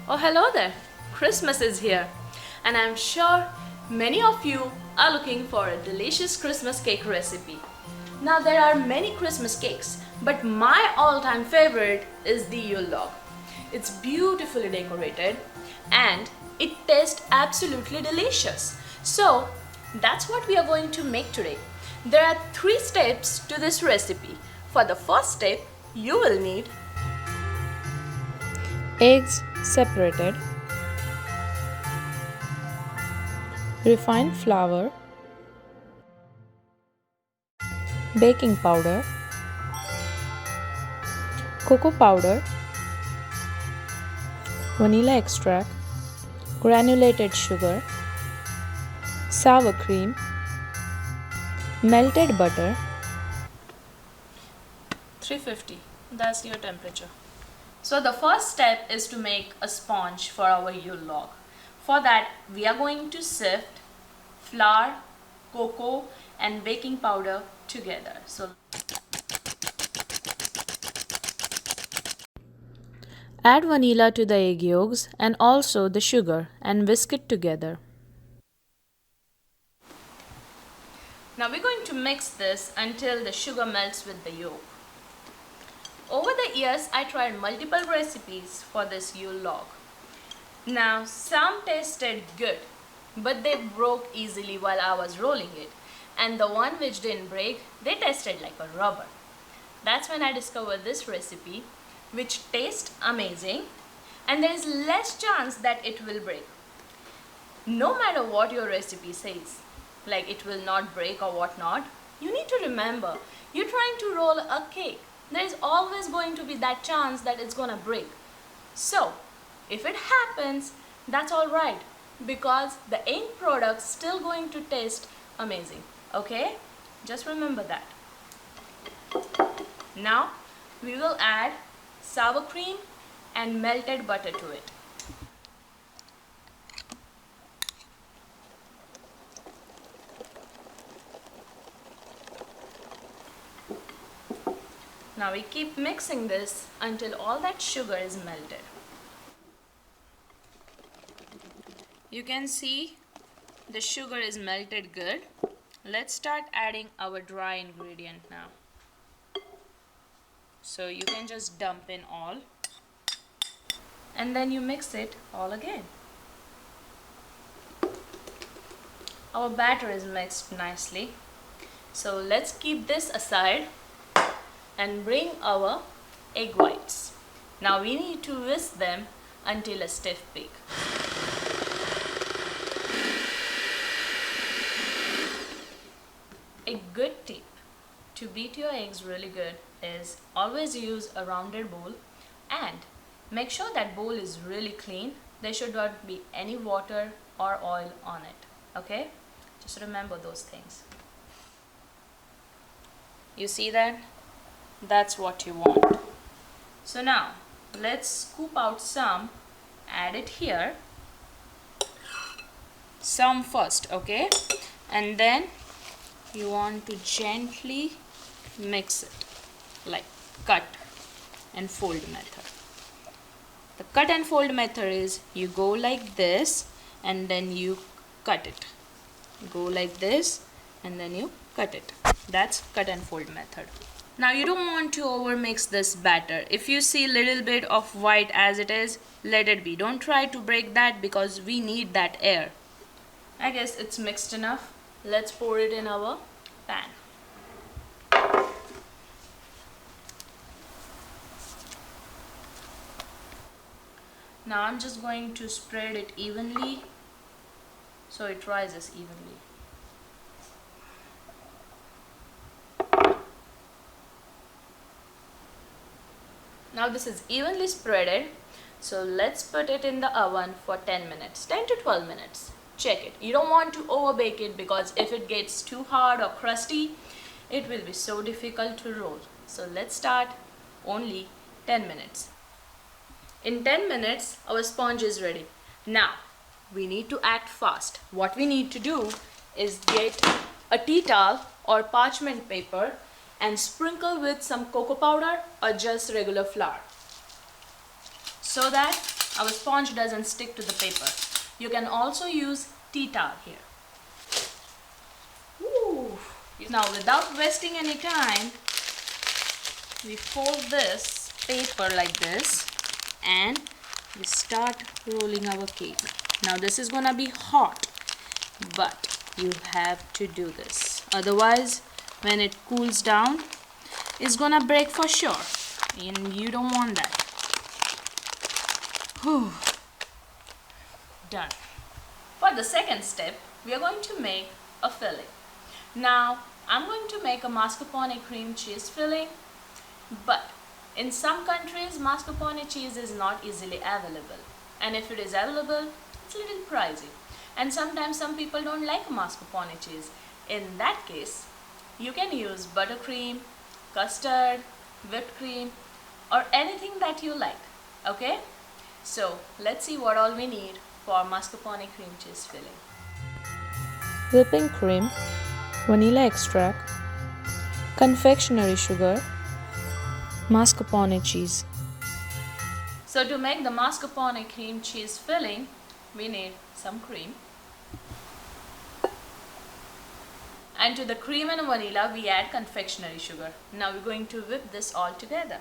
Oh, hello there! Christmas is here, and I'm sure many of you are looking for a delicious Christmas cake recipe. Now, there are many Christmas cakes, but my all time favorite is the Yule Log. It's beautifully decorated and it tastes absolutely delicious. So, that's what we are going to make today. There are 3 steps to this recipe. For the first step, you will need eggs separated, refined flour, baking powder, cocoa powder, vanilla extract, granulated sugar, sour cream, melted butter, 350. That's your temperature. So the first step is to make a sponge for our Yule log. For that, we are going to sift flour, cocoa and baking powder together. So add vanilla to the egg yolks and also the sugar and whisk it together. now we're going to mix this until the sugar melts with the yolk. Over the years, I tried multiple recipes for this Yule log. Now, some tasted good, but they broke easily while I was rolling it. And the one which didn't break, they tasted like a rubber. That's when I discovered this recipe, which tastes amazing and there is less chance that it will break. No matter what your recipe says, like it will not break or whatnot, you need to remember, you're trying to roll a cake. There is always going to be that chance that it's gonna break. So, if it happens, that's alright, because the end product's still going to taste amazing. Okay? Just remember that. Now, we will add sour cream and melted butter to it. Now we keep mixing this until all that sugar is melted. You can see the sugar is melted good. Let's start adding our dry ingredient now. So you can just dump in all and then you mix it all again. Our batter is mixed nicely. So let's keep this aside and bring our egg whites. Now we need to whisk them until a stiff peak. A good tip to beat your eggs really good is always use a rounded bowl and make sure that bowl is really clean. There should not be any water or oil on it. Okay? Just remember those things. You see that? That's what you want. So now let's scoop out some, add it here, some first, okay, and then you want to gently mix it like cut and fold method. The cut and fold method is you go like this and then you cut it, go like this and then you cut it. That's cut and fold method. Now you don't want to overmix this batter. If you see little bit of white as it is, let it be. Don't try to break that because we need that air. I guess it's mixed enough. Let's pour it in our pan. Now I'm just going to spread it evenly so it rises evenly. Now this is evenly spreaded, so let's put it in the oven for 10 minutes, 10 to 12 minutes. Check it. You don't want to over bake it because if it gets too hard or crusty, it will be so difficult to roll. So let's start only 10 minutes. In 10 minutes, our sponge is ready. Now, we need to act fast. What we need to do is get a tea towel or parchment paper and sprinkle with some cocoa powder or just regular flour so that our sponge doesn't stick to the paper. You can also use tea towel here. Ooh. Now without wasting any time, we fold this paper like this and we start rolling our cake. Now this is gonna be hot, but you have to do this. Otherwise, when it cools down, it's gonna break for sure, and you don't want that. Whew. Done. For the second step, we are going to make a filling. Now, I'm going to make a mascarpone cream cheese filling, but in some countries, mascarpone cheese is not easily available. And if it is available, it's a little pricey. And sometimes some people don't like mascarpone cheese. In that case, you can use buttercream, custard, whipped cream, or anything that you like. Okay? So, let's see what all we need for mascarpone cream cheese filling. Whipping cream, vanilla extract, confectionery sugar, mascarpone cheese. So to make the mascarpone cream cheese filling, we need some cream. And to the cream and vanilla, we add confectionery sugar. Now we're going to whip this all together.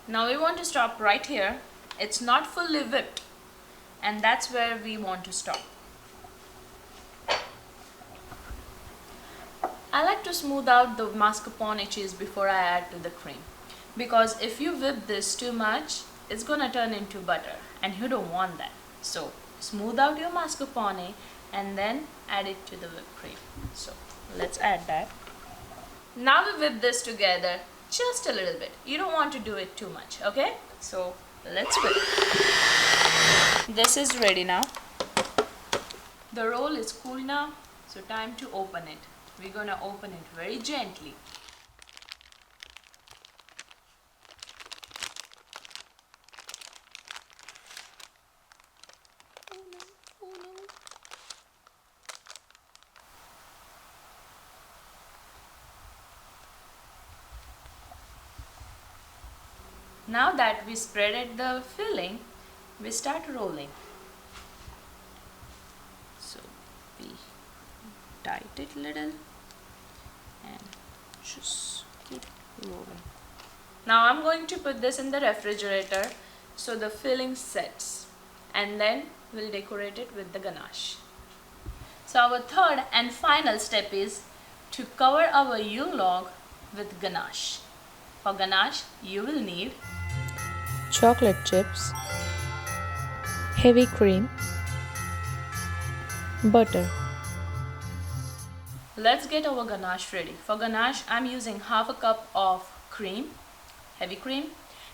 Now we want to stop right here. It's not fully whipped, and that's where we want to stop. I like to smooth out the mascarpone cheese before I add to the cream, because if you whip this too much, it's gonna turn into butter, and you don't want that. So smooth out your mascarpone and then add it to the whipped cream. So let's add that. Now we whip this together just a little bit. You don't want to do it too much, okay? So let's whip. This is ready now. The roll is cool now, so time to open it. We're gonna open it very gently. Oh no, oh no. Now that we spreaded the filling, we start rolling. So we tight it little and just keep rolling. Now I'm going to put this in the refrigerator so the filling sets, and then we'll decorate it with the ganache. So our third and final step is to cover our Yule log with ganache. For ganache, you will need Chocolate chips, heavy cream, butter. Let's get our ganache ready. For ganache, I'm using half a cup of cream, heavy cream,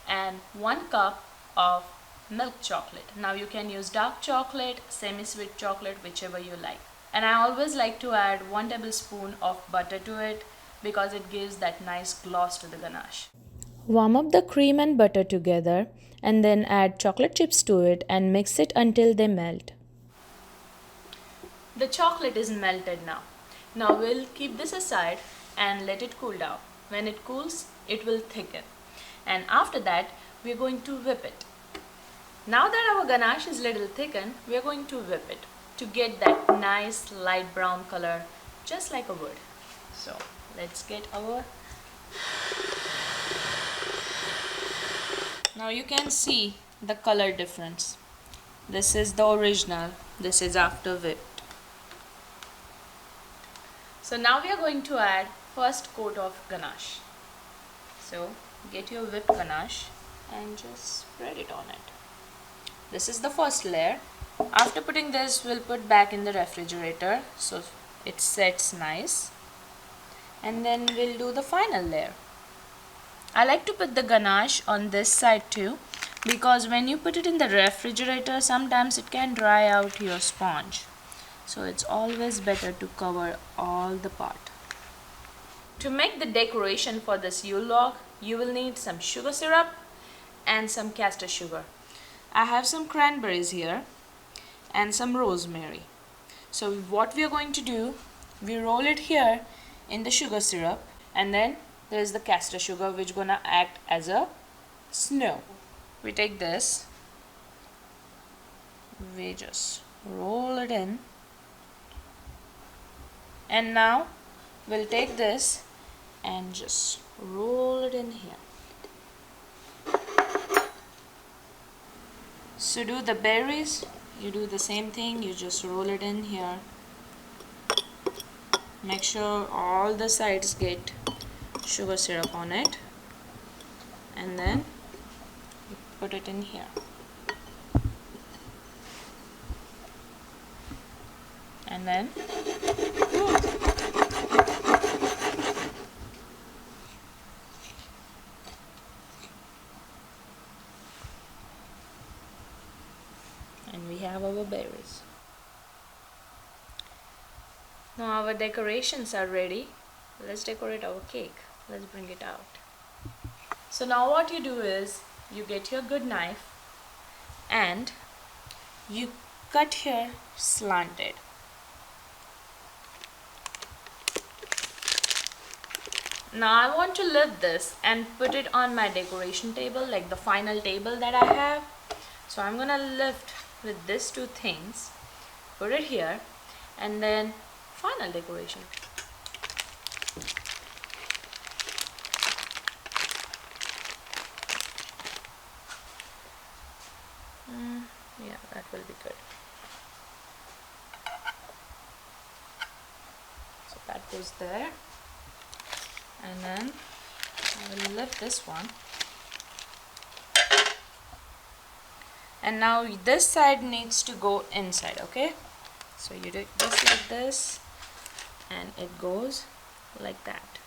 and 1 cup of milk chocolate. Now you can use dark chocolate, semi-sweet chocolate, whichever you like. And I always like to add 1 tablespoon of butter to it because it gives that nice gloss to the ganache. Warm up the cream and butter together and then add chocolate chips to it and mix it until they melt. The chocolate is melted now. Now we'll keep this aside and let it cool down. When it cools, it will thicken. And after that, we're going to whip it. Now that our ganache is little thickened, we're going to whip it to get that nice light brown color, just like a wood. So let's get our... Now you can see the color difference. This is the original, this is after whipped. So now we are going to add first coat of ganache. So get your whipped ganache and just spread it on it. This is the first layer. After putting this, we'll put back in the refrigerator so it sets nice. And then we'll do the final layer. I like to put the ganache on this side too, because when you put it in the refrigerator, sometimes it can dry out your sponge. So it's always better to cover all the part. To make the decoration for this Yule log, you will need some sugar syrup and some castor sugar. I have some cranberries here and some rosemary. So what we are going to do, we roll it here in the sugar syrup, and then there is the caster sugar which gonna act as a snow. We take this, we just roll it in, and now we'll take this and just roll it in here. So do the berries, you do the same thing, you just roll it in here. Make sure all the sides get sugar syrup on it, and then you put it in here. And then and we have our berries. Now our decorations are ready. Let's decorate our cake. Let's bring it out. So now what you do is you get your good knife and you cut here slanted. Now I want to lift this and put it on my decoration table, like the final table that I have. So I'm gonna lift with these two things, put it here, and then final decoration. Yeah, that will be good. So that goes there, and then I will lift this one, and now this side needs to go inside. Okay, so you do this like this, and it goes like that.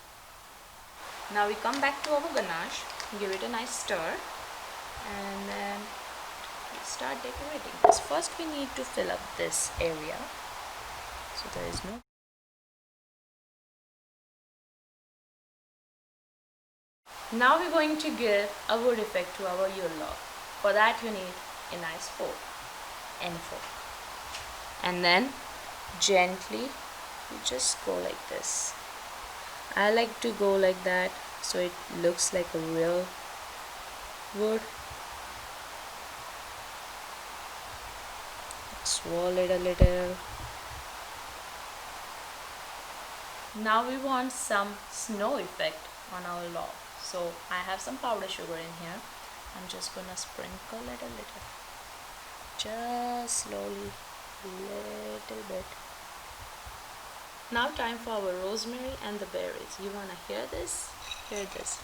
Now we come back to our ganache, give it a nice stir, and then we start decorating this. First we need to fill up this area, so there is no. Now we're going to give a wood effect to our Yule log. For that you need a nice fork, and then gently you just go like this. I like to go like that so it looks like a real wood. Swirl it a little. Now we want some snow effect on our log. So I have some powder sugar in here. I'm just gonna sprinkle it a little. Just slowly, little bit. Now time for our rosemary and the berries. You wanna hear this? Hear this.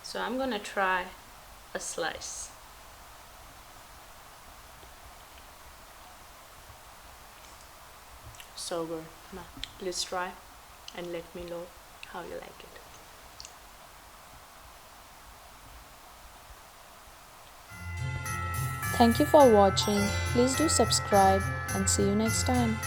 So I'm gonna try a slice. So good. Now please try and let me know how you like it. Thank you for watching. Please do subscribe and see you next time.